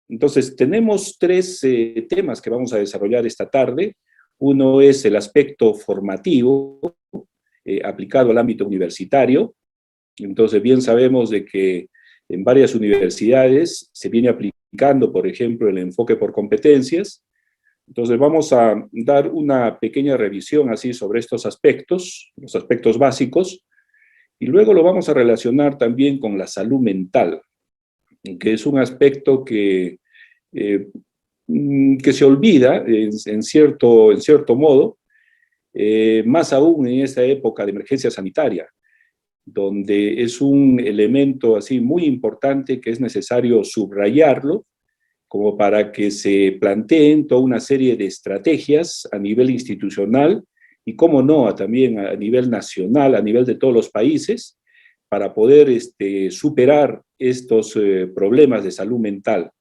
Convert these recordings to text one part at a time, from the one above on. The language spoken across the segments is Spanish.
Entonces, tenemos tres temas que vamos a desarrollar esta tarde. Uno es el aspecto formativo aplicado al ámbito universitario. Entonces, bien sabemos de que en varias universidades se viene aplicando, por ejemplo, el enfoque por competencias. Entonces, vamos a dar una pequeña revisión así sobre estos aspectos, los aspectos básicos, y luego lo vamos a relacionar también con la salud mental, que es un aspecto que se olvida en cierto modo, más aún en esta época de emergencia sanitaria, donde es un elemento así muy importante que es necesario subrayarlo, como para que se planteen toda una serie de estrategias a nivel institucional y, cómo no, también a nivel nacional, a nivel de todos los países, para poder superar estos problemas de salud mental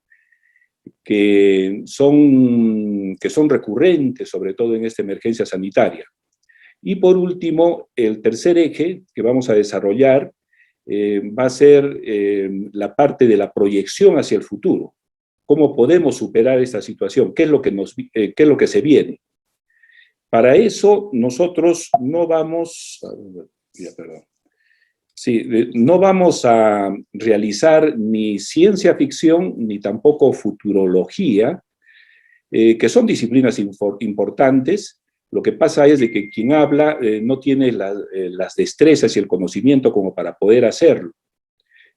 que son recurrentes, sobre todo en esta emergencia sanitaria. Y por último, el tercer eje que vamos a desarrollar va a ser la parte de la proyección hacia el futuro. ¿Cómo podemos superar esta situación? ¿Qué es lo que se viene? Para eso, nosotros no vamos... no vamos a realizar ni ciencia ficción ni tampoco futurología, que son disciplinas importantes. Lo que pasa es de que quien habla no tiene las destrezas y el conocimiento como para poder hacerlo.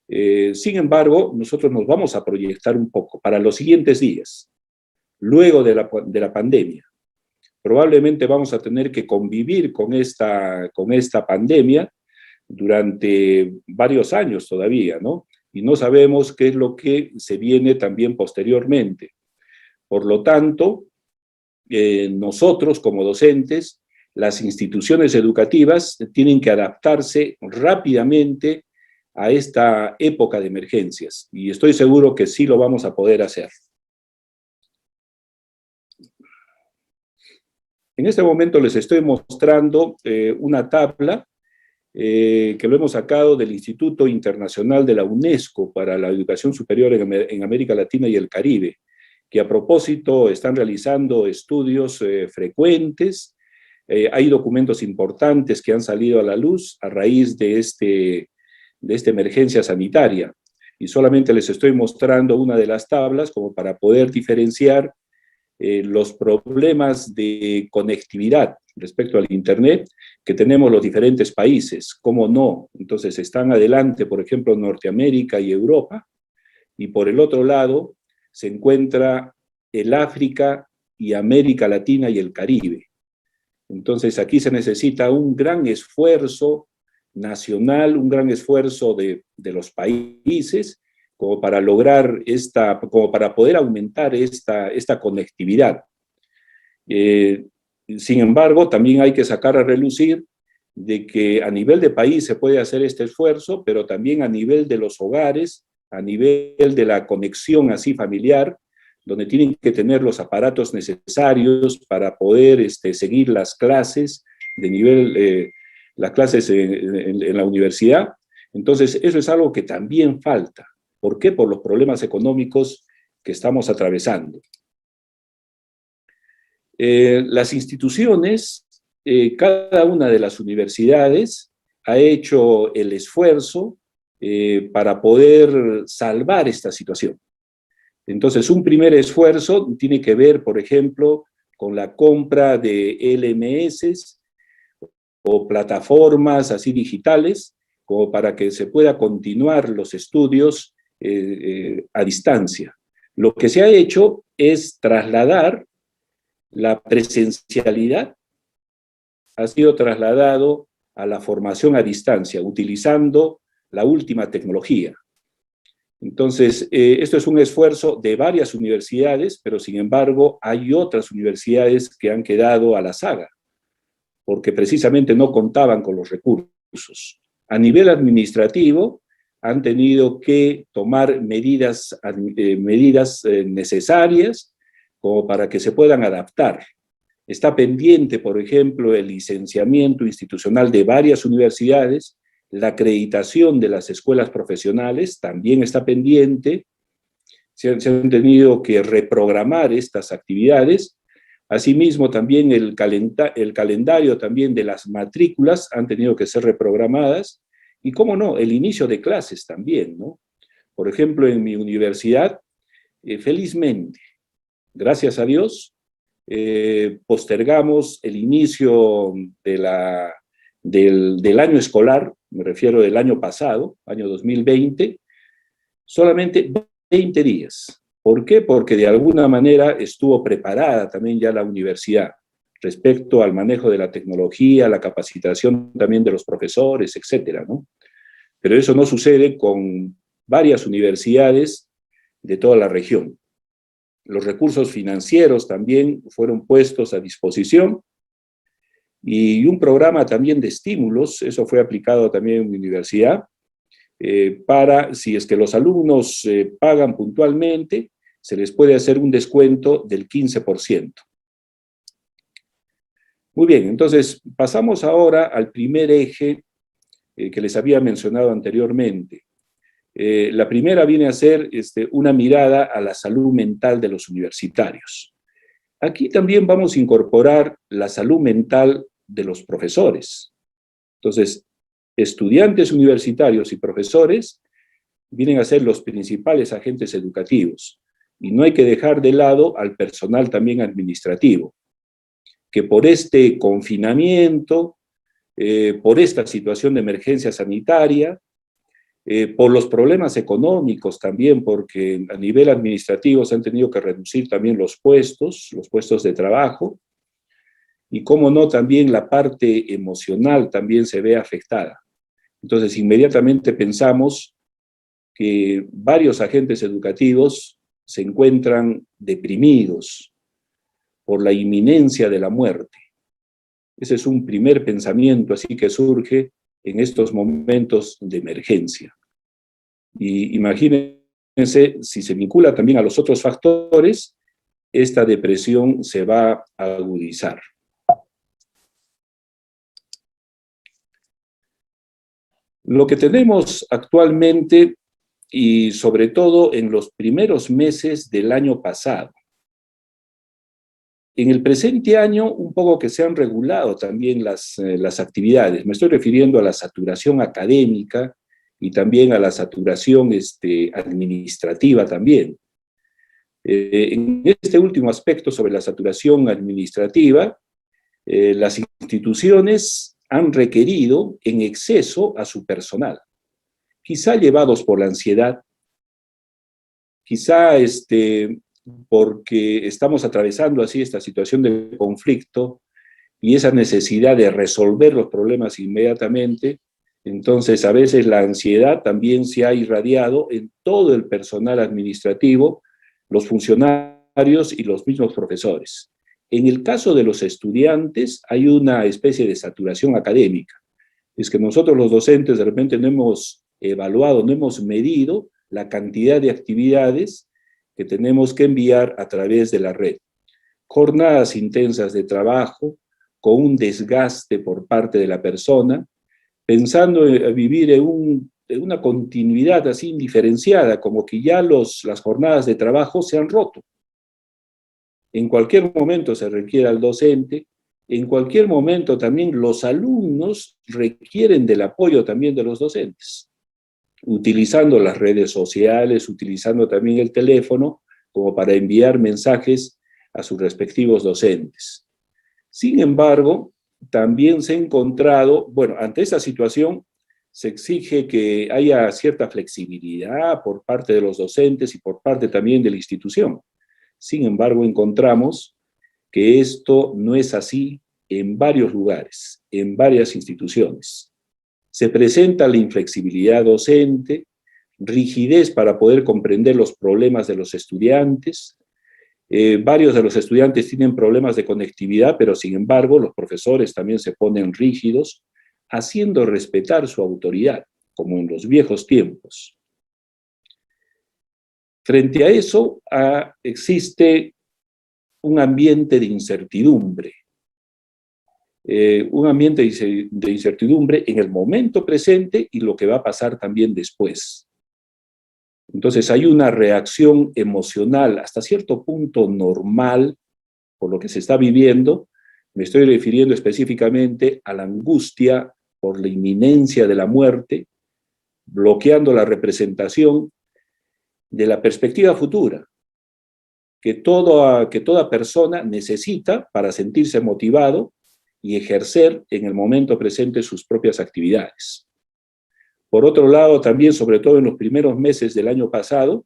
Sin embargo, nosotros nos vamos a proyectar un poco para los siguientes días, luego de la pandemia. Probablemente vamos a tener que convivir con esta pandemia durante varios años todavía, ¿no? Y no sabemos qué es lo que se viene también posteriormente. Por lo tanto, nosotros como docentes, las instituciones educativas tienen que adaptarse rápidamente a esta época de emergencias, y estoy seguro que sí lo vamos a poder hacer. En este momento les estoy mostrando una tabla que lo hemos sacado del Instituto Internacional de la UNESCO para la Educación Superior en América Latina y el Caribe, que a propósito están realizando estudios frecuentes. Hay documentos importantes que han salido a la luz a raíz de esta emergencia sanitaria, y solamente les estoy mostrando una de las tablas como para poder diferenciar los problemas de conectividad respecto al Internet que tenemos los diferentes países. ¿Cómo no? Entonces están adelante, por ejemplo, Norteamérica y Europa, y por el otro lado se encuentra el África y América Latina y el Caribe. Entonces aquí se necesita un gran esfuerzo nacional, un gran esfuerzo de los países, como para lograr como para poder aumentar esta conectividad. Sin embargo, también hay que sacar a relucir de que a nivel de país se puede hacer este esfuerzo, pero también a nivel de los hogares, a nivel de la conexión así familiar, donde tienen que tener los aparatos necesarios para poder seguir las clases de nivel, las clases en la universidad. Entonces, eso es algo que también falta. ¿Por qué? Por los problemas económicos que estamos atravesando. Las instituciones, cada una de las universidades ha hecho el esfuerzo para poder salvar esta situación. Entonces, un primer esfuerzo tiene que ver, por ejemplo, con la compra de LMS o plataformas así digitales, como para que se pueda continuar los estudios a distancia. Lo que se ha hecho es trasladar la presencialidad, ha sido trasladado a la formación a distancia, utilizando la última tecnología. Entonces, esto es un esfuerzo de varias universidades, pero sin embargo hay otras universidades que han quedado a la saga, porque precisamente no contaban con los recursos. A nivel administrativo, han tenido que tomar medidas necesarias como para que se puedan adaptar. Está pendiente, por ejemplo, el licenciamiento institucional de varias universidades, la acreditación de las escuelas profesionales también está pendiente. se han tenido que reprogramar estas actividades. Asimismo, también el calendario también de las matrículas han tenido que ser reprogramadas, y cómo no, el inicio de clases también, ¿no? Por ejemplo, en mi universidad, felizmente, gracias a Dios, postergamos el inicio del año escolar, me refiero del año pasado, año 2020, solamente 20 días. ¿Por qué? Porque de alguna manera estuvo preparada también ya la universidad respecto al manejo de la tecnología, la capacitación también de los profesores, etcétera, ¿no? Pero eso no sucede con varias universidades de toda la región. Los recursos financieros también fueron puestos a disposición, y un programa también de estímulos, eso fue aplicado también en mi universidad, para, si es que los alumnos pagan puntualmente, se les puede hacer un descuento del 15%. Muy bien, entonces pasamos ahora al primer eje que les había mencionado anteriormente. La primera viene a ser una mirada a la salud mental de los universitarios. Aquí también vamos a incorporar la salud mental de los profesores. Entonces, estudiantes universitarios y profesores vienen a ser los principales agentes educativos, y no hay que dejar de lado al personal también administrativo, que por este confinamiento, por esta situación de emergencia sanitaria, por los problemas económicos también, porque a nivel administrativo se han tenido que reducir también los puestos de trabajo, y cómo no, también la parte emocional también se ve afectada. Entonces, inmediatamente pensamos que varios agentes educativos se encuentran deprimidos por la inminencia de la muerte. Ese es un primer pensamiento así que surge en estos momentos de emergencia. Y imagínense, si se vincula también a los otros factores, esta depresión se va a agudizar. Lo que tenemos actualmente, y sobre todo en los primeros meses del año pasado, en el presente año, un poco que se han regulado también las actividades. Me estoy refiriendo a la saturación académica y también a la saturación administrativa también. En este último aspecto sobre la saturación administrativa, las instituciones han requerido en exceso a su personal, quizá llevados por la ansiedad, quizá porque estamos atravesando así esta situación de conflicto y esa necesidad de resolver los problemas inmediatamente. Entonces, a veces la ansiedad también se ha irradiado en todo el personal administrativo, los funcionarios y los mismos profesores. En el caso de los estudiantes, hay una especie de saturación académica. Es que nosotros los docentes de repente no hemos evaluado, no hemos medido la cantidad de actividades que tenemos que enviar a través de la red. Jornadas intensas de trabajo, con un desgaste por parte de la persona, pensando en vivir en una continuidad así indiferenciada, como que ya las jornadas de trabajo se han roto. En cualquier momento se requiere al docente, en cualquier momento también los alumnos requieren del apoyo también de los docentes, utilizando las redes sociales, utilizando también el teléfono, como para enviar mensajes a sus respectivos docentes. Sin embargo, también se ha encontrado, bueno, ante esta situación se exige que haya cierta flexibilidad por parte de los docentes y por parte también de la institución. Sin embargo, encontramos que esto no es así en varios lugares, en varias instituciones. Se presenta la inflexibilidad docente, rigidez para poder comprender los problemas de los estudiantes. Varios de los estudiantes tienen problemas de conectividad, pero sin embargo los profesores también se ponen rígidos, haciendo respetar su autoridad, como en los viejos tiempos. Frente a eso, existe un ambiente de incertidumbre. Un ambiente de incertidumbre en el momento presente y lo que va a pasar también después. Entonces hay una reacción emocional hasta cierto punto normal por lo que se está viviendo. Me estoy refiriendo específicamente a la angustia por la inminencia de la muerte, bloqueando la representación de la perspectiva futura que toda persona necesita para sentirse motivado y ejercer en el momento presente sus propias actividades. Por otro lado, también, sobre todo en los primeros meses del año pasado,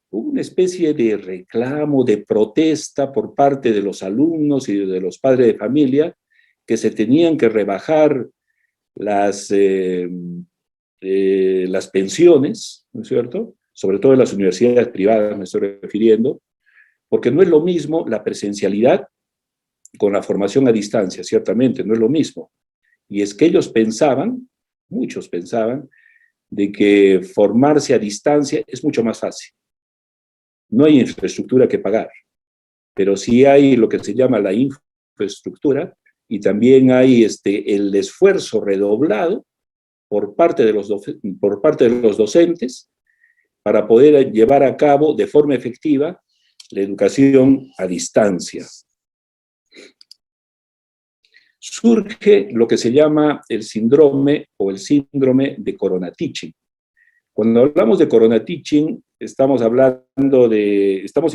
hubo una especie de reclamo, de protesta por parte de los alumnos y de los padres de familia que se tenían que rebajar las pensiones, ¿no es cierto? Sobre todo en las universidades privadas me estoy refiriendo, porque no es lo mismo la presencialidad con la formación a distancia, ciertamente, no es lo mismo. Y es que ellos pensaban, muchos pensaban, de que formarse a distancia es mucho más fácil. No hay infraestructura que pagar, pero sí hay lo que se llama la infraestructura y también hay el esfuerzo redoblado por parte de los docentes para poder llevar a cabo de forma efectiva la educación a distancia. Surge lo que se llama el síndrome de Corona Teaching. Cuando hablamos de Corona Teaching, estamos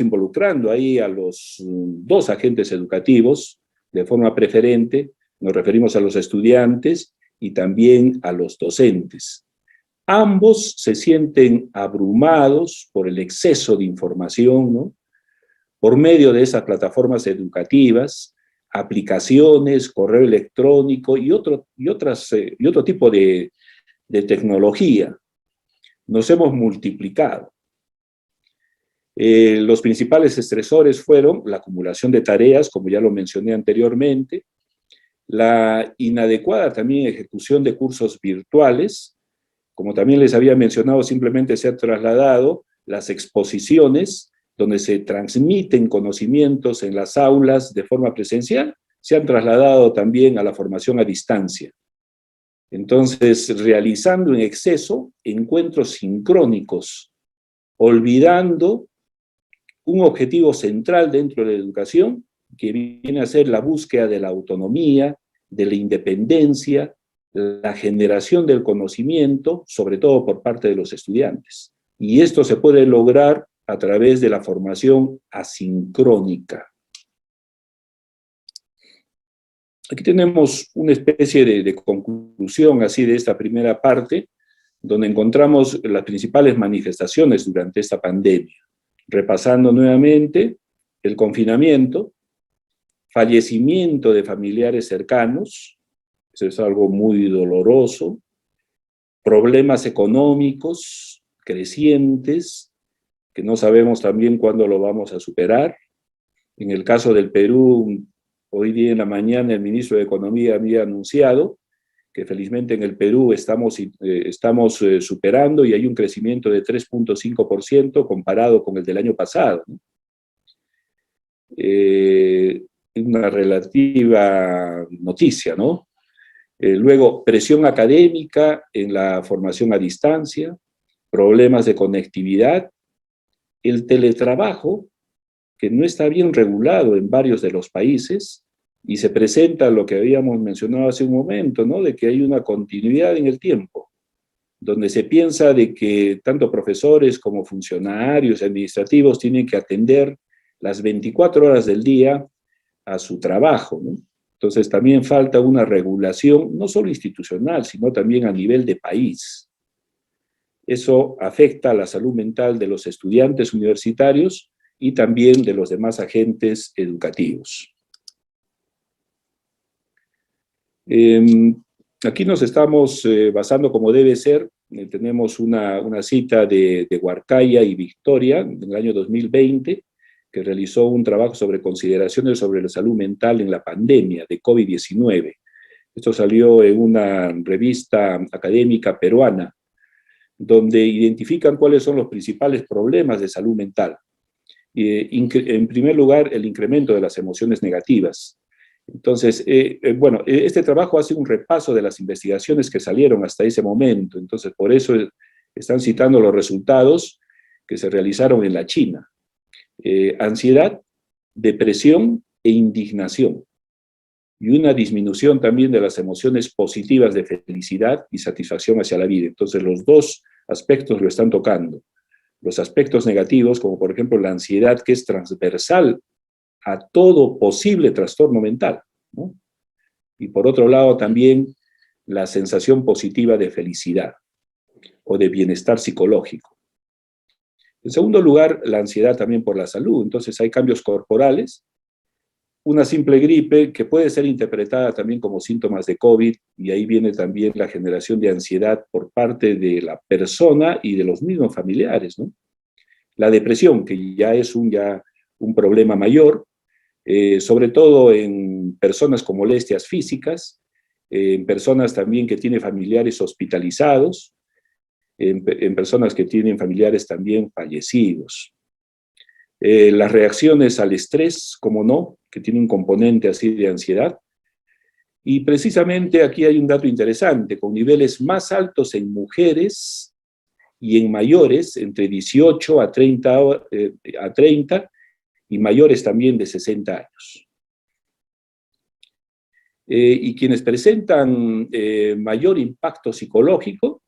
involucrando ahí a los dos agentes educativos de forma preferente, nos referimos a los estudiantes y también a los docentes. Ambos se sienten abrumados por el exceso de información, ¿no? Por medio de esas plataformas educativas, aplicaciones, correo electrónico y otro tipo de tecnología. Nos hemos multiplicado. Los principales estresores fueron la acumulación de tareas, como ya lo mencioné anteriormente, la inadecuada también ejecución de cursos virtuales, como también les había mencionado, simplemente se han trasladado las exposiciones donde se transmiten conocimientos en las aulas de forma presencial, se han trasladado también a la formación a distancia. Entonces, realizando en exceso encuentros sincrónicos, olvidando un objetivo central dentro de la educación, que viene a ser la búsqueda de la autonomía, de la independencia, la generación del conocimiento, sobre todo por parte de los estudiantes. Y esto se puede lograr a través de la formación asincrónica. Aquí tenemos una especie de conclusión así de esta primera parte, donde encontramos las principales manifestaciones durante esta pandemia. Repasando nuevamente el confinamiento, fallecimiento de familiares cercanos, eso es algo muy doloroso, problemas económicos crecientes, que no sabemos también cuándo lo vamos a superar. En el caso del Perú, hoy día en la mañana el ministro de Economía había anunciado que felizmente en el Perú estamos superando y hay un crecimiento de 3.5% comparado con el del año pasado, ¿no? Una relativa noticia, ¿no? Luego, presión académica en la formación a distancia, problemas de conectividad, el teletrabajo, que no está bien regulado en varios de los países, y se presenta lo que habíamos mencionado hace un momento, ¿no? De que hay una continuidad en el tiempo, donde se piensa de que tanto profesores como funcionarios administrativos tienen que atender las 24 horas del día a su trabajo, ¿no? Entonces también falta una regulación, no solo institucional, sino también a nivel de país. Eso afecta a la salud mental de los estudiantes universitarios y también de los demás agentes educativos. Aquí nos estamos basando como debe ser. Tenemos una cita de Huarcaya y Victoria en el año 2020, que realizó un trabajo sobre consideraciones sobre la salud mental en la pandemia de COVID-19. Esto salió en una revista académica peruana, donde identifican cuáles son los principales problemas de salud mental. En primer lugar, el incremento de las emociones negativas. Entonces, este trabajo hace un repaso de las investigaciones que salieron hasta ese momento. Entonces, por eso están citando los resultados que se realizaron en la China. Ansiedad, depresión e indignación. Y una disminución también de las emociones positivas de felicidad y satisfacción hacia la vida. Entonces, los dos aspectos lo están tocando. Los aspectos negativos, como por ejemplo la ansiedad, que es transversal a todo posible trastorno mental, ¿no? Y por otro lado también la sensación positiva de felicidad o de bienestar psicológico. En segundo lugar, la ansiedad también por la salud. Entonces hay cambios corporales, una simple gripe que puede ser interpretada también como síntomas de COVID, y ahí viene también la generación de ansiedad por parte de la persona y de los mismos familiares, ¿no? La depresión, que ya es un problema mayor, sobre todo en personas con molestias físicas, en personas también que tienen familiares hospitalizados, en personas que tienen familiares también fallecidos. Las reacciones al estrés, como no, que tiene un componente así de ansiedad. Y precisamente aquí hay un dato interesante, con niveles más altos en mujeres y en mayores, entre 18 a 30 y mayores también de 60 años. Y quienes presentan mayor impacto psicológico,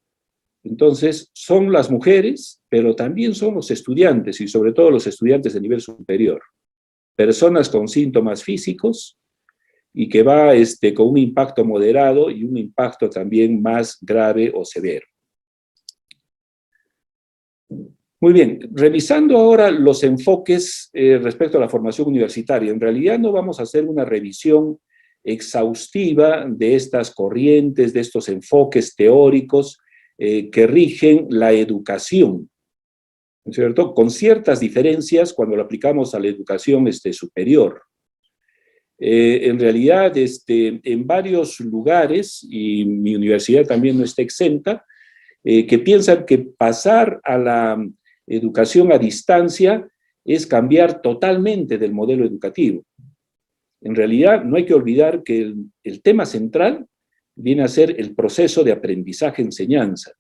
entonces, son las mujeres, pero también son los estudiantes, y sobre todo los estudiantes de nivel superior. Personas con síntomas físicos y que va con un impacto moderado y un impacto también más grave o severo. Muy bien, revisando ahora los enfoques respecto a la formación universitaria. En realidad no vamos a hacer una revisión exhaustiva de estas corrientes, de estos enfoques teóricos que rigen la educación, ¿no es cierto? Con ciertas diferencias cuando lo aplicamos a la educación superior. En realidad, en varios lugares, y mi universidad también no está exenta, que piensan que pasar a la educación a distancia es cambiar totalmente del modelo educativo. En realidad, no hay que olvidar que el tema central viene a ser el proceso de aprendizaje-enseñanza.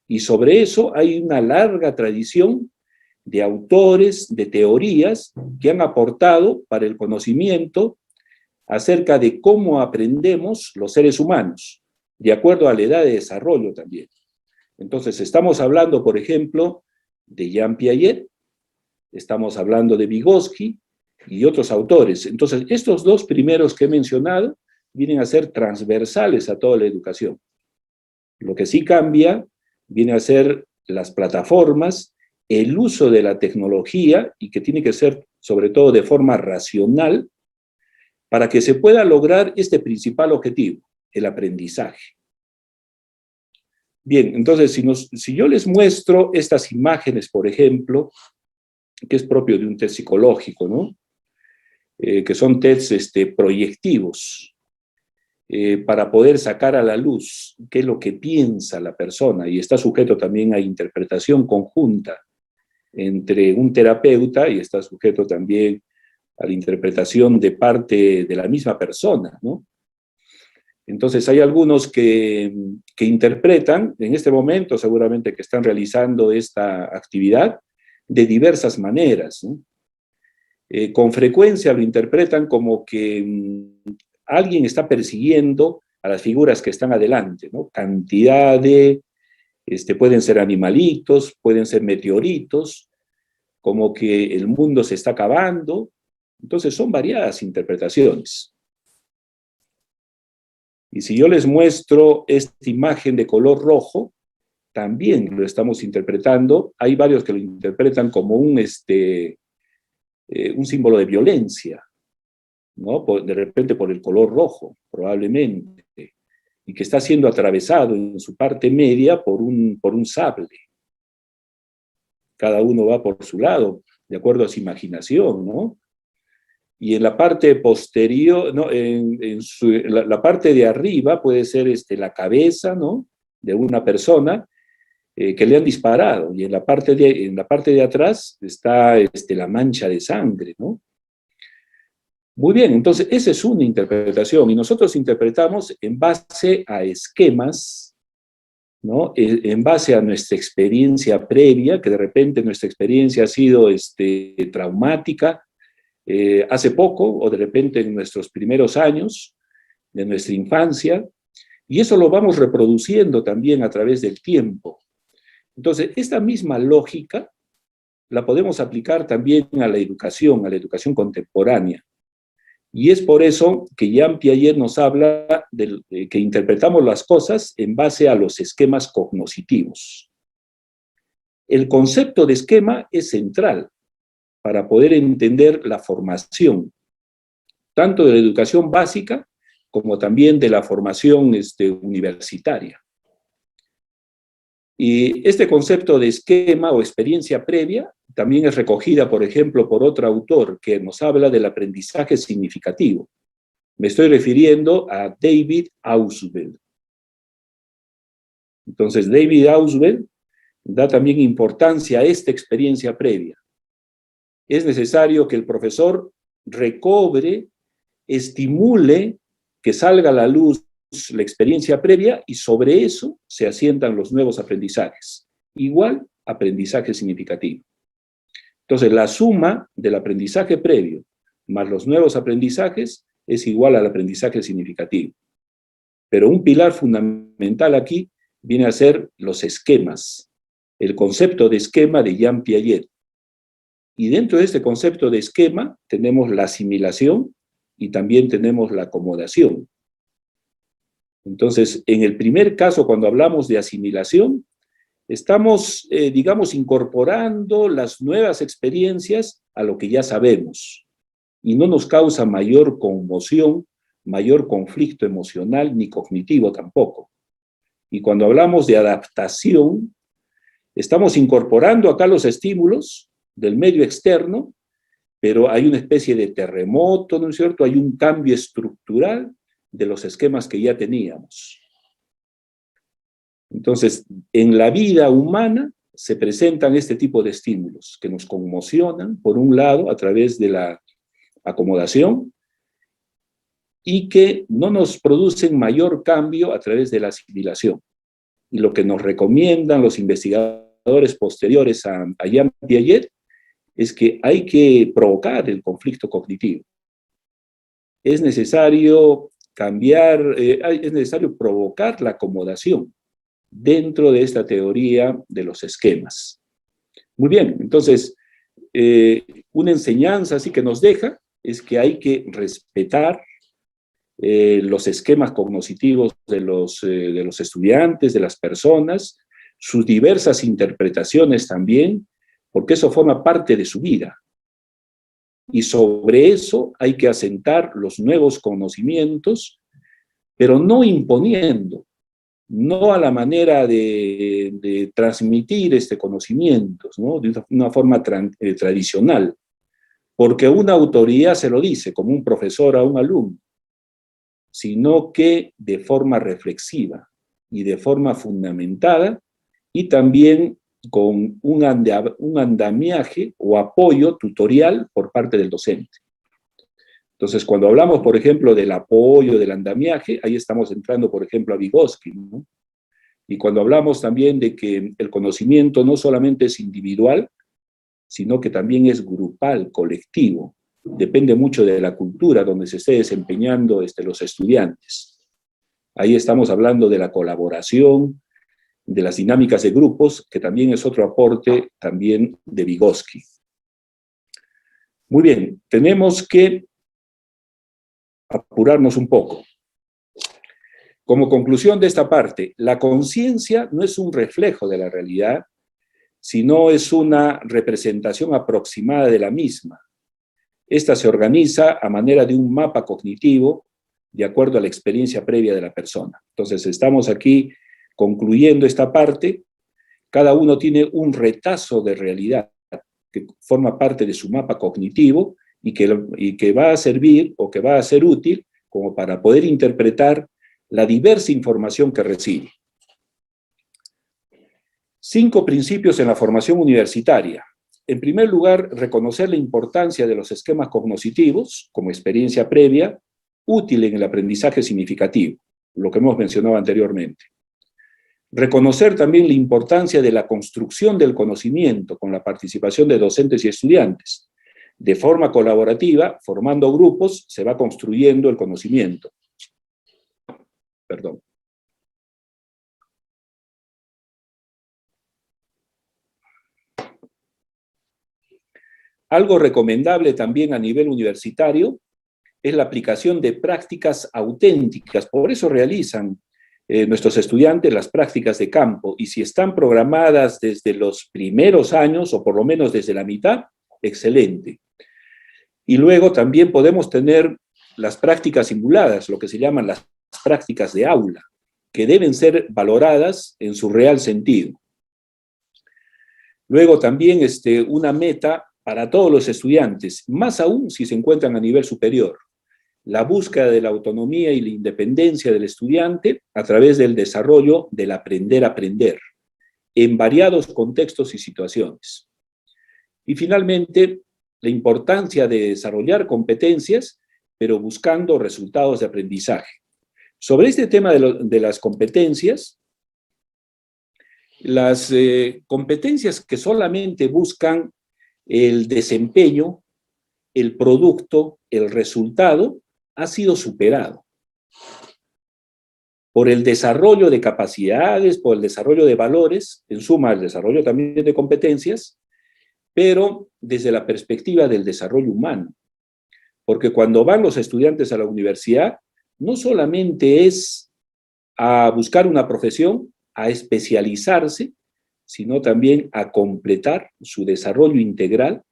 Y sobre eso hay una larga tradición de autores, de teorías que han aportado para el conocimiento acerca de cómo aprendemos los seres humanos, de acuerdo a la edad de desarrollo también. Entonces, estamos hablando, por ejemplo, de Jean Piaget, estamos hablando de Vygotsky y otros autores. Entonces, estos dos primeros que he mencionado vienen a ser transversales a toda la educación. Lo que sí cambia viene a ser las plataformas, el uso de la tecnología, y que tiene que ser sobre todo de forma racional, para que se pueda lograr este principal objetivo, el aprendizaje. Bien, entonces, si yo les muestro estas imágenes, por ejemplo, que es propio de un test psicológico, ¿no? Que son tests proyectivos, para poder sacar a la luz qué es lo que piensa la persona, y está sujeto también a interpretación conjunta entre un terapeuta y está sujeto también a la interpretación de parte de la misma persona, ¿no? Entonces hay algunos que interpretan, en este momento seguramente que están realizando esta actividad, de diversas maneras, ¿no? Con frecuencia lo interpretan como que alguien está persiguiendo a las figuras que están adelante, ¿no? Cantidad de, pueden ser animalitos, pueden ser meteoritos, como que el mundo se está acabando. Entonces son variadas interpretaciones. Y si yo les muestro esta imagen de color rojo, también lo estamos interpretando. Hay varios que lo interpretan como un símbolo de violencia, ¿no? De repente por el color rojo, probablemente, y que está siendo atravesado en su parte media por un sable. Cada uno va por su lado, de acuerdo a su imaginación, ¿no? Y en la parte posterior, ¿no? La parte de arriba puede ser la cabeza, ¿no? De una persona que le han disparado, y en la parte de atrás está la mancha de sangre, ¿no? Muy bien, entonces esa es una interpretación, y nosotros interpretamos en base a esquemas ¿no? En base a nuestra experiencia previa, que de repente nuestra experiencia ha sido traumática, hace poco o de repente en nuestros primeros años de nuestra infancia, y eso lo vamos reproduciendo también a través del tiempo. Entonces, esta misma lógica la podemos aplicar también a la educación contemporánea. Y es por eso que Jean Piaget nos habla de que interpretamos las cosas en base a los esquemas cognoscitivos. El concepto de esquema es central para poder entender la formación, tanto de la educación básica como también de la formación universitaria. Y este concepto de esquema o experiencia previa también es recogida, por ejemplo, por otro autor que nos habla del aprendizaje significativo. Me estoy refiriendo a David Ausubel. Entonces, David Ausubel da también importancia a esta experiencia previa. Es necesario que el profesor recobre, estimule, que salga a la luz la experiencia previa y sobre eso se asientan los nuevos aprendizajes. Igual, aprendizaje significativo. Entonces, la suma del aprendizaje previo más los nuevos aprendizajes es igual al aprendizaje significativo. Pero un pilar fundamental aquí viene a ser los esquemas, el concepto de esquema de Jean Piaget. Y dentro de este concepto de esquema tenemos la asimilación y también tenemos la acomodación. Entonces, en el primer caso, cuando hablamos de asimilación, estamos, digamos, incorporando las nuevas experiencias a lo que ya sabemos y no nos causa mayor conmoción, mayor conflicto emocional ni cognitivo tampoco. Y cuando hablamos de adaptación, estamos incorporando acá los estímulos del medio externo, pero hay una especie de terremoto, ¿no es cierto? Hay un cambio estructural de los esquemas que ya teníamos. Entonces, en la vida humana se presentan este tipo de estímulos que nos conmocionan, por un lado, a través de la acomodación, y que no nos producen mayor cambio a través de la asimilación. Y lo que nos recomiendan los investigadores posteriores a Jean Piaget es que hay que provocar el conflicto cognitivo. Es necesario cambiar, es necesario provocar la acomodación dentro de esta teoría de los esquemas. Muy bien, entonces, una enseñanza así que nos deja es que hay que respetar los esquemas cognitivos de los estudiantes, de las personas, sus diversas interpretaciones también, porque eso forma parte de su vida. Y sobre eso hay que asentar los nuevos conocimientos, pero no imponiendo, no a la manera de transmitir conocimientos, ¿no? De una forma tradicional, porque una autoridad se lo dice, como un profesor a un alumno, sino que de forma reflexiva y de forma fundamentada y también con un andamiaje o apoyo tutorial por parte del docente. Entonces, cuando hablamos, por ejemplo, del apoyo, del andamiaje, ahí estamos entrando, por ejemplo, a Vygotsky, ¿no? Y cuando hablamos también de que el conocimiento no solamente es individual, sino que también es grupal, colectivo. Depende mucho de la cultura donde se esté desempeñando los estudiantes. Ahí estamos hablando de la colaboración, de las dinámicas de grupos, que también es otro aporte también de Vygotsky. Muy bien, tenemos que apurarnos un poco. Como conclusión de esta parte, la conciencia no es un reflejo de la realidad, sino es una representación aproximada de la misma. Esta se organiza a manera de un mapa cognitivo de acuerdo a la experiencia previa de la persona. Entonces, estamos aquí concluyendo esta parte. Cada uno tiene un retazo de realidad que forma parte de su mapa cognitivo y que va a servir o que va a ser útil como para poder interpretar la diversa información que recibe. 5 principios en la formación universitaria. En primer lugar, reconocer la importancia de los esquemas cognitivos como experiencia previa, útil en el aprendizaje significativo, lo que hemos mencionado anteriormente. Reconocer también la importancia de la construcción del conocimiento con la participación de docentes y estudiantes. De forma colaborativa, formando grupos, se va construyendo el conocimiento. Perdón. Algo recomendable también a nivel universitario es la aplicación de prácticas auténticas. Por eso realizan nuestros estudiantes las prácticas de campo, y si están programadas desde los primeros años, o por lo menos desde la mitad, excelente. Y luego también podemos tener las prácticas simuladas, lo que se llaman las prácticas de aula, que deben ser valoradas en su real sentido. Luego también una meta para todos los estudiantes, más aún si se encuentran a nivel superior: la búsqueda de la autonomía y la independencia del estudiante a través del desarrollo del aprender a aprender, en variados contextos y situaciones. Y finalmente, la importancia de desarrollar competencias, pero buscando resultados de aprendizaje. Sobre este tema de las competencias, las competencias que solamente buscan el desempeño, el producto, el resultado, ha sido superado por el desarrollo de capacidades, por el desarrollo de valores, en suma el desarrollo también de competencias, pero desde la perspectiva del desarrollo humano. Porque cuando van los estudiantes a la universidad, no solamente es a buscar una profesión, a especializarse, sino también a completar su desarrollo integral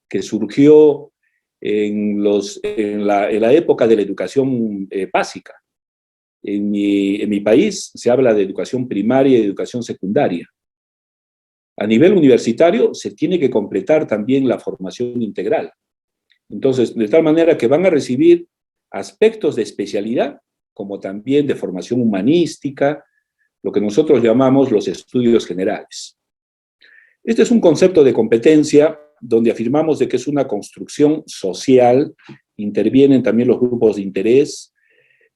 que surgió en la época de la educación básica. En mi país se habla de educación primaria y educación secundaria. A nivel universitario se tiene que completar también la formación integral. Entonces, de tal manera que van a recibir aspectos de especialidad, como también de formación humanística, lo que nosotros llamamos los estudios generales. Este es un concepto de competencia donde afirmamos de que es una construcción social, intervienen también los grupos de interés,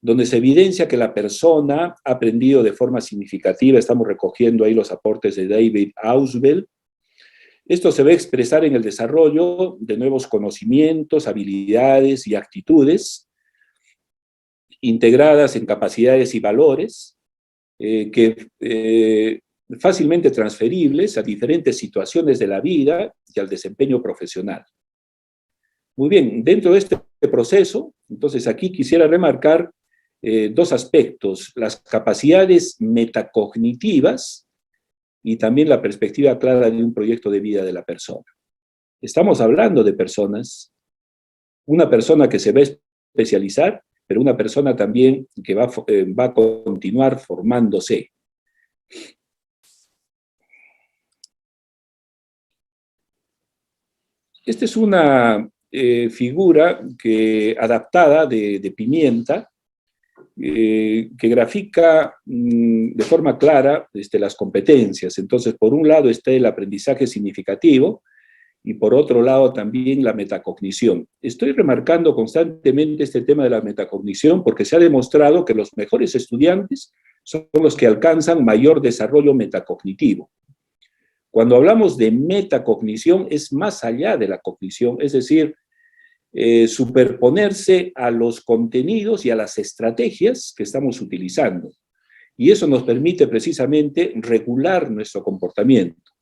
donde se evidencia que la persona ha aprendido de forma significativa. Estamos recogiendo ahí los aportes de David Ausubel. Esto se va a expresar en el desarrollo de nuevos conocimientos, habilidades y actitudes integradas en capacidades y valores fácilmente transferibles a diferentes situaciones de la vida y al desempeño profesional. Muy bien, dentro de este proceso, entonces aquí quisiera remarcar dos aspectos: las capacidades metacognitivas y también la perspectiva clara de un proyecto de vida de la persona. Estamos hablando de personas, una persona que se va a especializar, pero una persona también que va a continuar formándose. Esta es una figura adaptada de Pimienta, que grafica de forma clara las competencias. Entonces, por un lado está el aprendizaje significativo y por otro lado también la metacognición. Estoy remarcando constantemente este tema de la metacognición porque se ha demostrado que los mejores estudiantes son los que alcanzan mayor desarrollo metacognitivo. Cuando hablamos de metacognición es más allá de la cognición, es decir, superponerse a los contenidos y a las estrategias que estamos utilizando. Y eso nos permite precisamente regular nuestro comportamiento.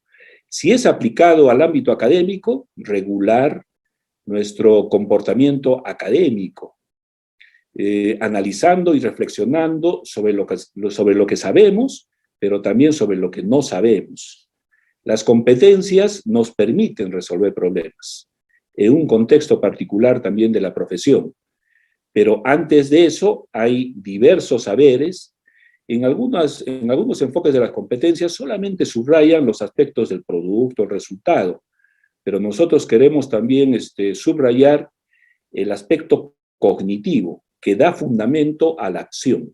Si es aplicado al ámbito académico, regular nuestro comportamiento académico, analizando y reflexionando sobre lo que sabemos, pero también sobre lo que no sabemos. Las competencias nos permiten resolver problemas, en un contexto particular también de la profesión. Pero antes de eso hay diversos saberes. En algunos enfoques de las competencias solamente subrayan los aspectos del producto, el resultado, pero nosotros queremos también subrayar el aspecto cognitivo que da fundamento a la acción.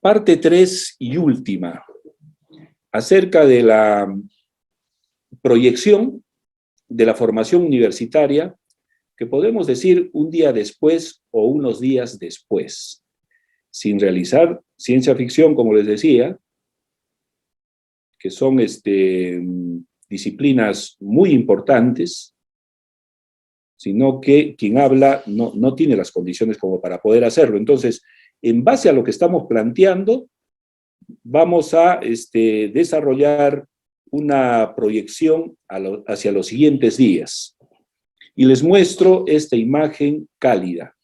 Parte 3 y última, acerca de la proyección de la formación universitaria, que podemos decir un día después o unos días después. sin realizar ciencia ficción, como les decía, que son disciplinas muy importantes, sino que quien habla no tiene las condiciones como para poder hacerlo. Entonces, en base a lo que estamos planteando, vamos a desarrollar una proyección hacia los siguientes días. Y les muestro esta imagen cálida.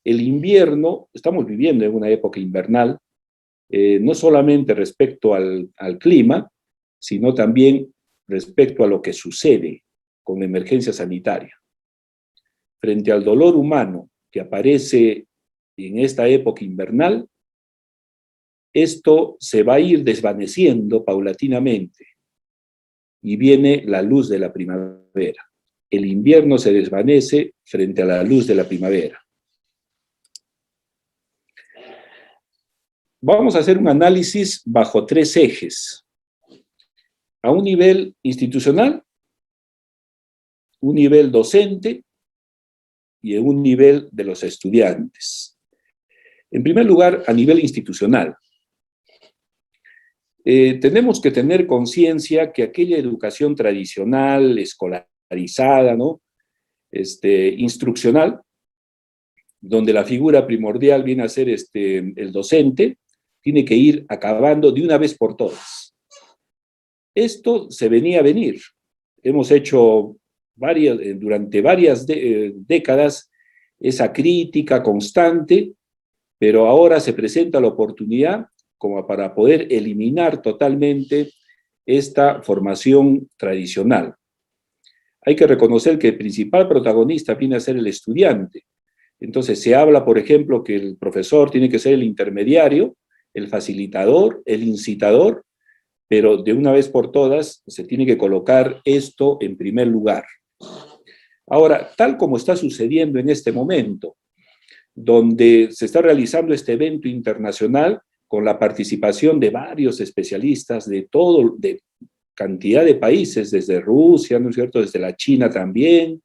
El invierno, estamos viviendo en una época invernal, no solamente respecto al clima, sino también respecto a lo que sucede con la emergencia sanitaria. Frente al dolor humano que aparece en esta época invernal, esto se va a ir desvaneciendo paulatinamente y viene la luz de la primavera. El invierno se desvanece frente a la luz de la primavera. Vamos a hacer un análisis bajo 3 ejes. A un nivel institucional, un nivel docente y en un nivel de los estudiantes. En primer lugar, a nivel institucional. Tenemos que tener conciencia que aquella educación tradicional, escolarizada, ¿no? Instruccional, donde la figura primordial viene a ser el docente, tiene que ir acabando de una vez por todas. Esto se venía a venir. Hemos hecho durante varias décadas esa crítica constante, pero ahora se presenta la oportunidad como para poder eliminar totalmente esta formación tradicional. Hay que reconocer que el principal protagonista viene a ser el estudiante. Entonces se habla, por ejemplo, que el profesor tiene que ser el intermediario, el facilitador, el incitador, pero de una vez por todas se tiene que colocar esto en primer lugar. Ahora, tal como está sucediendo en este momento, donde se está realizando este evento internacional con la participación de varios especialistas de cantidad de países, desde Rusia, ¿no es cierto?, desde la China también,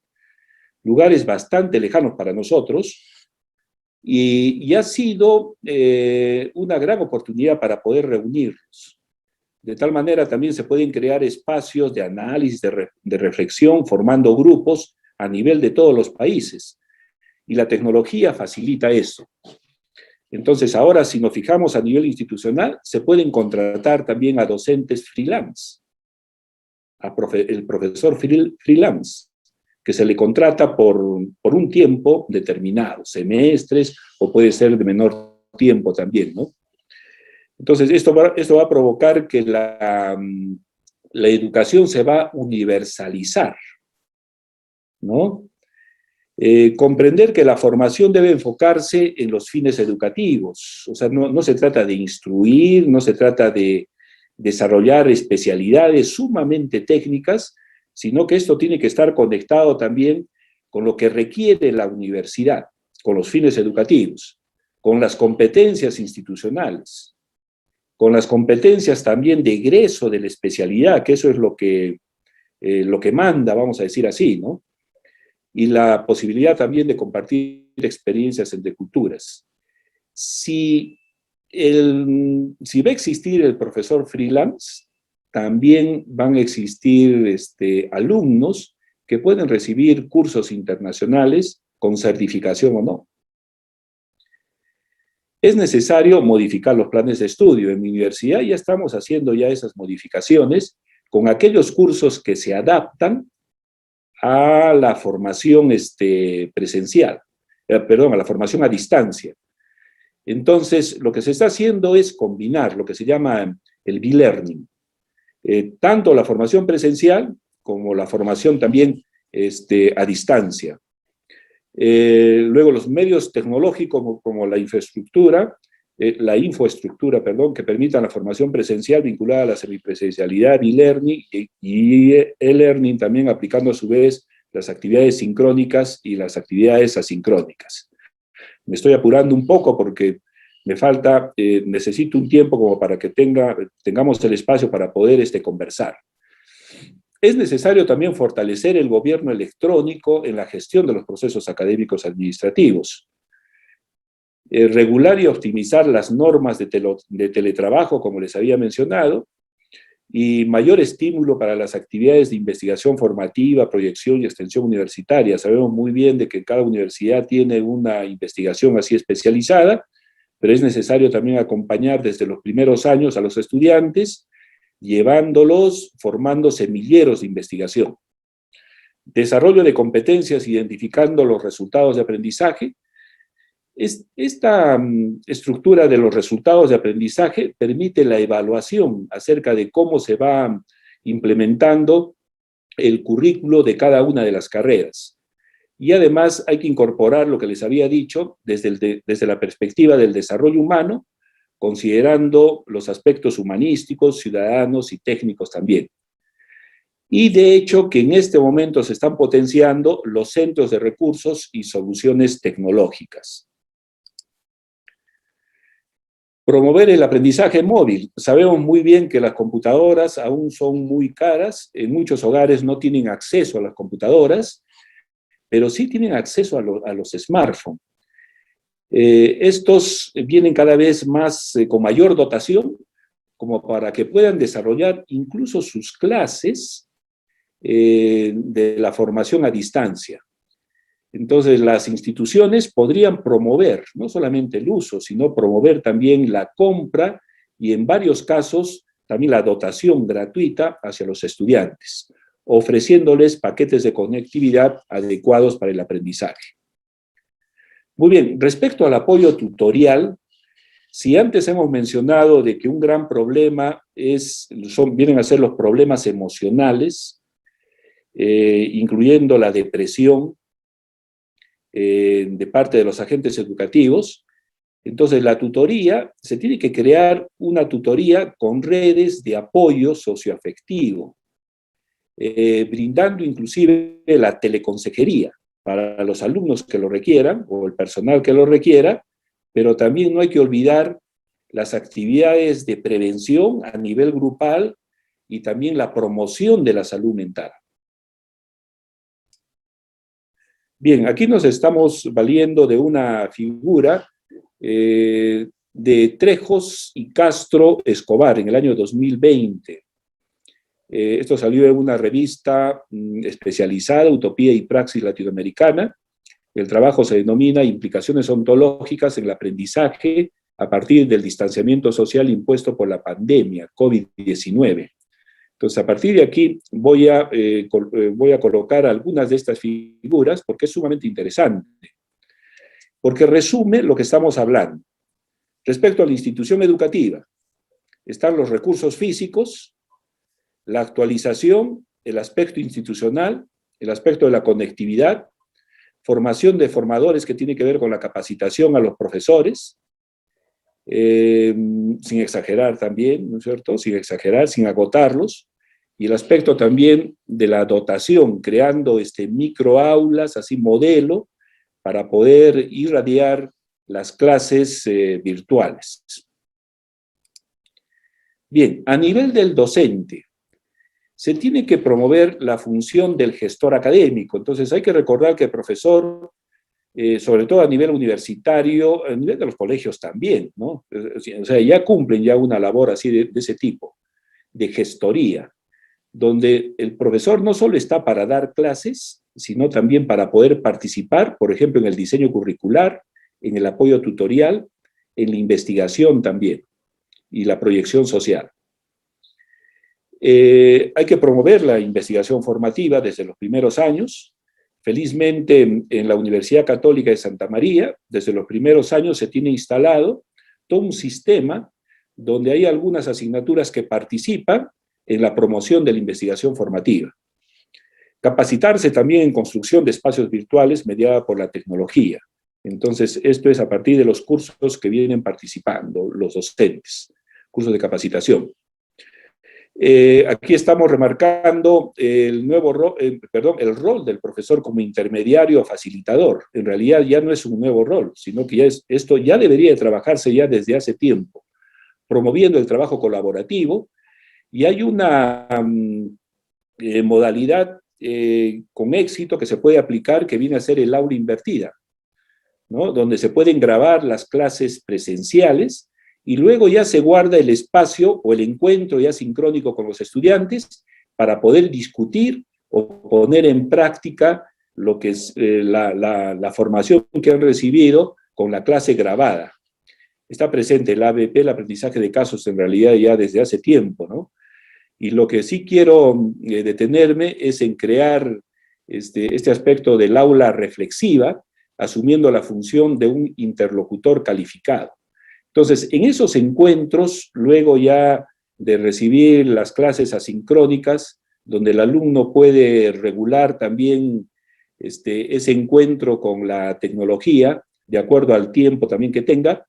lugares bastante lejanos para nosotros, y ha sido una gran oportunidad para poder reunirnos. De tal manera también se pueden crear espacios de análisis, de reflexión, formando grupos a nivel de todos los países. Y la tecnología facilita eso. Entonces, ahora si nos fijamos a nivel institucional, se pueden contratar también a docentes freelance, el profesor freelance, que se le contrata por un tiempo determinado, semestres, o puede ser de menor tiempo también, ¿no? Entonces, esto va a provocar que la educación se va a universalizar, ¿no? Comprender que la formación debe enfocarse en los fines educativos, o sea, no se trata de instruir, no se trata de desarrollar especialidades sumamente técnicas, sino que esto tiene que estar conectado también con lo que requiere la universidad, con los fines educativos, con las competencias institucionales, con las competencias también de egreso de la especialidad, que eso es lo que manda, vamos a decir así, ¿no? Y la posibilidad también de compartir experiencias entre culturas. Si va a existir el profesor freelance, también van a existir alumnos que pueden recibir cursos internacionales con certificación o no. Es necesario modificar los planes de estudio. En mi universidad ya estamos haciendo ya esas modificaciones con aquellos cursos que se adaptan a la formación presencial, a la formación a distancia. Entonces, lo que se está haciendo es combinar lo que se llama el e-learning, tanto la formación presencial como la formación también a distancia. Luego los medios tecnológicos como la infraestructura, que permitan la formación presencial vinculada a la semipresencialidad, e-learning y e-learning también aplicando a su vez las actividades sincrónicas y las actividades asincrónicas. Me estoy apurando un poco porque me falta, necesito un tiempo como para que tengamos el espacio para poder conversar. Es necesario también fortalecer el gobierno electrónico en la gestión de los procesos académicos administrativos. regular y optimizar las normas de teletrabajo, como les había mencionado, y mayor estímulo para las actividades de investigación formativa, proyección y extensión universitaria. Sabemos muy bien de que cada universidad tiene una investigación así especializada, pero es necesario también acompañar desde los primeros años a los estudiantes, llevándolos, formando semilleros de investigación. Desarrollo de competencias, identificando los resultados de aprendizaje. Esta estructura de los resultados de aprendizaje permite la evaluación acerca de cómo se va implementando el currículo de cada una de las carreras. Y además hay que incorporar lo que les había dicho desde la perspectiva del desarrollo humano, considerando los aspectos humanísticos, ciudadanos y técnicos también. Y de hecho que en este momento se están potenciando los centros de recursos y soluciones tecnológicas. Promover el aprendizaje móvil. Sabemos muy bien que las computadoras aún son muy caras, en muchos hogares no tienen acceso a las computadoras, pero sí tienen acceso a los smartphones. Estos vienen cada vez más con mayor dotación, como para que puedan desarrollar incluso sus clases de la formación a distancia. Entonces, las instituciones podrían promover no solamente el uso, sino promover también la compra y en varios casos también la dotación gratuita hacia los estudiantes, ofreciéndoles paquetes de conectividad adecuados para el aprendizaje. Muy bien, respecto al apoyo tutorial, si antes hemos mencionado de que un gran problema vienen a ser los problemas emocionales, incluyendo la depresión, de parte de los agentes educativos, entonces la tutoría, se tiene que crear una tutoría con redes de apoyo socioafectivo, brindando inclusive la teleconsejería para los alumnos que lo requieran o el personal que lo requiera, pero también no hay que olvidar las actividades de prevención a nivel grupal y también la promoción de la salud mental. Bien, aquí nos estamos valiendo de una figura de Trejos y Castro Escobar en el año 2020. Esto salió en una revista especializada, Utopía y Praxis Latinoamericana. El trabajo se denomina Implicaciones ontológicas en el aprendizaje a partir del distanciamiento social impuesto por la pandemia, COVID-19. Entonces, a partir de aquí voy a colocar algunas de estas figuras porque es sumamente interesante, porque resume lo que estamos hablando. Respecto a la institución educativa, están los recursos físicos, la actualización, el aspecto institucional, el aspecto de la conectividad, formación de formadores que tiene que ver con la capacitación a los profesores, sin exagerar también, ¿no es cierto? Sin exagerar, sin agotarlos, y el aspecto también de la dotación, creando microaulas, así modelo, para poder irradiar las clases virtuales. Bien, a nivel del docente, se tiene que promover la función del gestor académico. Entonces hay que recordar que el profesor, sobre todo a nivel universitario, a nivel de los colegios también, ¿no? O sea, ya cumplen ya una labor así de ese tipo, de gestoría, donde el profesor no solo está para dar clases, sino también para poder participar, por ejemplo, en el diseño curricular, en el apoyo tutorial, en la investigación también, y la proyección social. Hay que promover la investigación formativa desde los primeros años. Felizmente, en la Universidad Católica de Santa María, desde los primeros años se tiene instalado todo un sistema donde hay algunas asignaturas que participan en la promoción de la investigación formativa. Capacitarse también en construcción de espacios virtuales mediada por la tecnología. Entonces, esto es a partir de los cursos que vienen participando los docentes, cursos de capacitación. Aquí estamos remarcando el rol del profesor como intermediario facilitador. En realidad ya no es un nuevo rol, sino que esto ya debería de trabajarse ya desde hace tiempo, promoviendo el trabajo colaborativo, y hay una modalidad con éxito que se puede aplicar que viene a ser el aula invertida, ¿no? Donde se pueden grabar las clases presenciales y luego ya se guarda el espacio o el encuentro ya sincrónico con los estudiantes para poder discutir o poner en práctica lo que es la formación que han recibido con la clase grabada. Está presente el ABP, el aprendizaje de casos, en realidad ya desde hace tiempo, ¿no? Y lo que sí quiero detenerme es en crear este aspecto del aula reflexiva, asumiendo la función de un interlocutor calificado. Entonces, en esos encuentros, luego ya de recibir las clases asincrónicas, donde el alumno puede regular también ese encuentro con la tecnología, de acuerdo al tiempo también que tenga,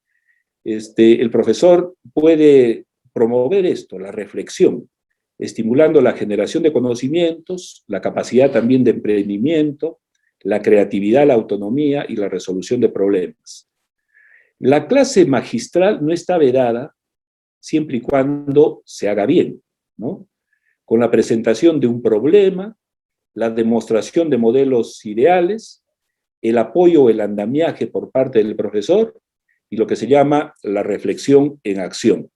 el profesor puede promover esto, la reflexión, estimulando la generación de conocimientos, la capacidad también de emprendimiento, la creatividad, la autonomía y la resolución de problemas. La clase magistral no está vedada siempre y cuando se haga bien, ¿no? Con la presentación de un problema, la demostración de modelos ideales, el apoyo o el andamiaje por parte del profesor y lo que se llama la reflexión en acción.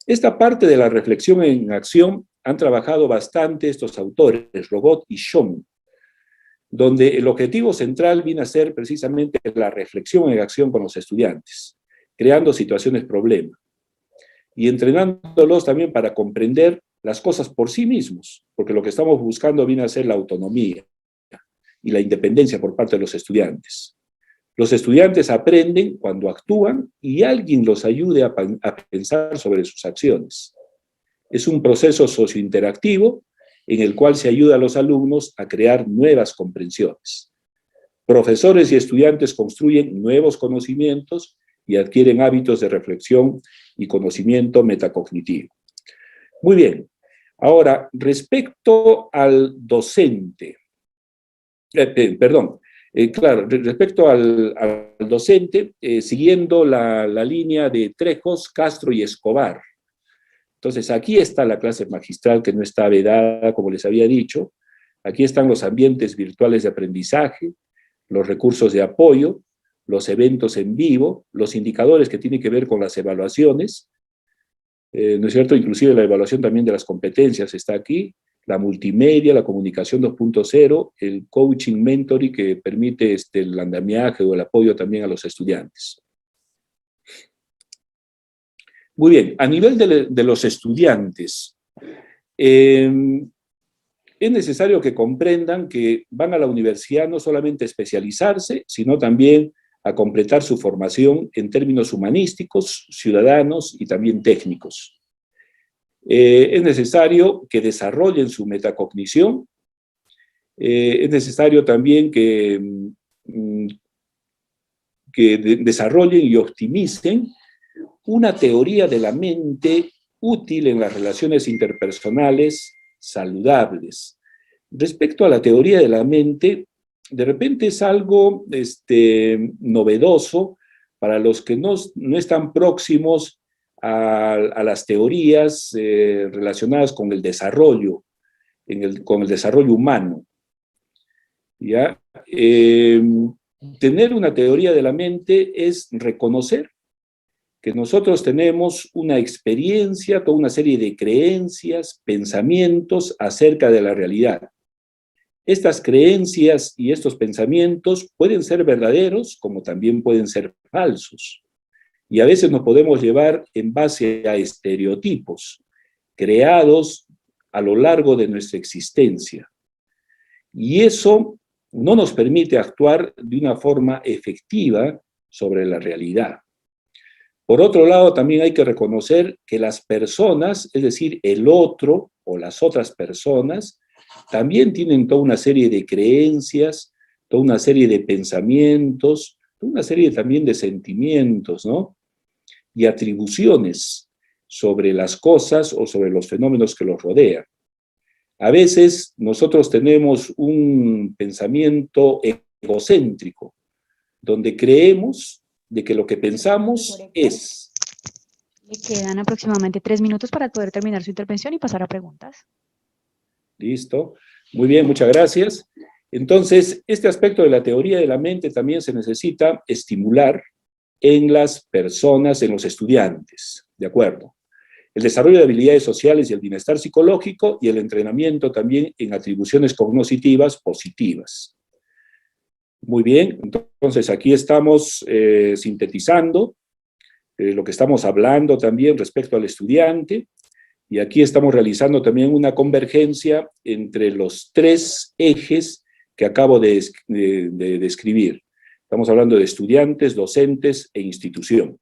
Esta parte de la reflexión en acción han trabajado bastante estos autores, Rogot y Schoen, donde el objetivo central viene a ser precisamente la reflexión en acción con los estudiantes, creando situaciones problema y entrenándolos también para comprender las cosas por sí mismos, porque lo que estamos buscando viene a ser la autonomía y la independencia por parte de los estudiantes. Los estudiantes aprenden cuando actúan y alguien los ayude a pensar sobre sus acciones. Es un proceso sociointeractivo en el cual se ayuda a los alumnos a crear nuevas comprensiones. Profesores y estudiantes construyen nuevos conocimientos y adquieren hábitos de reflexión y conocimiento metacognitivo. Muy bien. Ahora, respecto al docente, respecto al docente, siguiendo la línea de Trejos, Castro y Escobar. Entonces, aquí está la clase magistral que no está vedada, como les había dicho. Aquí están los ambientes virtuales de aprendizaje, los recursos de apoyo, los eventos en vivo, los indicadores que tienen que ver con las evaluaciones, ¿no es cierto? Inclusive la evaluación también de las competencias está aquí, la multimedia, la comunicación 2.0, el coaching mentoring que permite el andamiaje o el apoyo también a los estudiantes. Muy bien, a nivel de los estudiantes, es necesario que comprendan que van a la universidad no solamente a especializarse, sino también a completar su formación en términos humanísticos, ciudadanos y también técnicos. Es necesario que desarrollen su metacognición, es necesario también que desarrollen y optimicen una teoría de la mente útil en las relaciones interpersonales saludables. Respecto a la teoría de la mente, de repente es algo novedoso para los que no están próximos a las teorías relacionadas con el desarrollo, con el desarrollo humano. ¿Ya? Tener una teoría de la mente es reconocer que nosotros tenemos una experiencia, toda una serie de creencias, pensamientos acerca de la realidad. Estas creencias y estos pensamientos pueden ser verdaderos como también pueden ser falsos. Y a veces nos podemos llevar en base a estereotipos creados a lo largo de nuestra existencia. Y eso no nos permite actuar de una forma efectiva sobre la realidad. Por otro lado, también hay que reconocer que las personas, es decir, el otro o las otras personas, también tienen toda una serie de creencias, toda una serie de pensamientos, toda una serie también de sentimientos, ¿no? Y atribuciones sobre las cosas o sobre los fenómenos que los rodean. A veces nosotros tenemos un pensamiento egocéntrico, donde creemos de que lo que pensamos es. Le quedan aproximadamente 3 minutos para poder terminar su intervención y pasar a preguntas. Listo. Muy bien, muchas gracias. Entonces, este aspecto de la teoría de la mente también se necesita estimular en las personas, en los estudiantes, ¿de acuerdo? El desarrollo de habilidades sociales y el bienestar psicológico y el entrenamiento también en atribuciones cognitivas positivas. Muy bien, entonces aquí estamos sintetizando lo que estamos hablando también respecto al estudiante, y aquí estamos realizando también una convergencia entre los tres ejes que acabo de describir. Estamos hablando de estudiantes, docentes e institución.